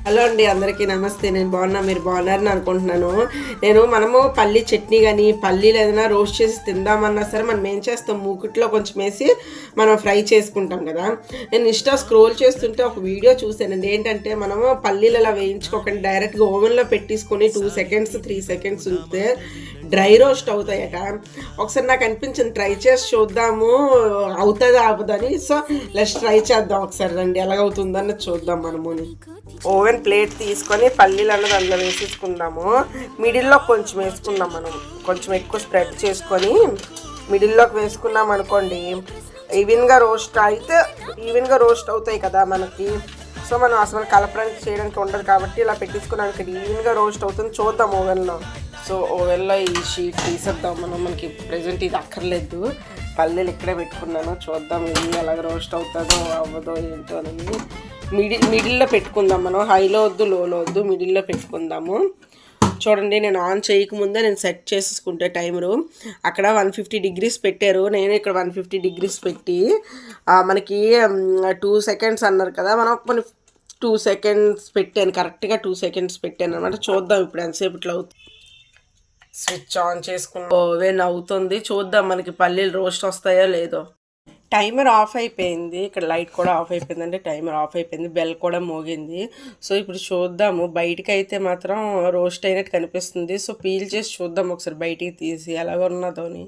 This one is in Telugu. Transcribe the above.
హలో అండి, అందరికీ నమస్తే. నేను బాగున్నా, మీరు బాగున్నారని అనుకుంటున్నాను. మనము పల్లీ చట్నీ కానీ పల్లీలు ఏదైనా రోస్ట్ చేసి తిందామన్నా సరే మనం ఏం చేస్తాం, మూకుట్లో కొంచెం వేసి మనం ఫ్రై చేసుకుంటాం కదా. నేను ఇన్స్టా స్క్రోల్ చేస్తుంటే ఒక వీడియో చూసానండి. ఏంటంటే మనము పల్లీలు అలా వేయించుకోకుండా డైరెక్ట్గా ఓవెన్లో పెట్టేసుకొని 2 సెకండ్స్ 3 సెకండ్స్ ఉంటే డ్రై రోస్ట్ అవుతాయట. ఒకసారి నాకు అనిపించింది ట్రై చేసి చూద్దాము, అవుతుందా అవ్వదని. సో లెట్స్ ట్రై చేద్దాం ఒకసారి, రండి ఎలాగవుతుందని చూద్దాం. మనము ఓవెన్ ప్లేట్ తీసుకొని పల్లీలు అన్నది అందులో వేసేసుకుందాము. మిడిల్లో కొంచెం వేసుకుందాం. మనం కొంచెం ఎక్కువ స్ప్రెడ్ చేసుకొని మిడిల్లోకి వేసుకున్నాం అనుకోండి, ఈవెన్గా రోస్ట్ అవుతాయి కదా మనకి. సో మనం అసలు కలపడానికి చేయడానికి ఉండదు కాబట్టి ఇలా పెట్టేసుకున్నాను. ఈవెన్గా రోస్ట్ అవుతుంది, చూద్దాం ఓవెన్లో. సో ఓవెన్లో ఈ షీట్ తీసేద్దాం మనం. మనకి ప్రెజెంట్ ఇది అక్కర్లేదు, పల్లీలు ఇక్కడే పెట్టుకున్నాను. చూద్దాం ఇది ఎలాగ రోస్ట్ అవుతుందో అవ్వదో ఏంటో అనేది. మిడిల్లో పెట్టుకుందాం మనం. హైలో వద్దు, లోలో వద్దు, మిడిల్లో పెట్టుకుందాము. చూడండి, నేను ఆన్ చేయకముందే నేను సెట్ చేసేసుకుంటే టైమరు అక్కడ 150 డిగ్రీస్ పెట్టారు. నేను ఇక్కడ 150 డిగ్రీస్ పెట్టి మనకి 2 సెకండ్స్ అన్నారు కదా, మనం 2 సెకండ్స్ పెట్టాను, కరెక్ట్గా 2 సెకండ్స్ పెట్టాను అనమాట. చూద్దాం ఇప్పుడు ఎంతసేపట్లో అవుతుంది. స్విచ్ ఆన్ చేసుకుని ఓవెన్ అవుతుంది, చూద్దాం మనకి పల్లీలు రోస్ట్ వస్తాయో లేదో. టైమర్ ఆఫ్ అయిపోయింది, ఇక్కడ లైట్ కూడా ఆఫ్ అయిపోయింది, అంటే టైమర్ ఆఫ్ అయిపోయింది, బెల్ కూడా మోగింది. సో ఇప్పుడు చూద్దాము. బయటికి అయితే మాత్రం రోస్ట్ అయినట్టు కనిపిస్తుంది. సో పీల్ చేసి చూద్దాం ఒకసారి, బయటికి తీసి ఎలాగ ఉన్నదోని.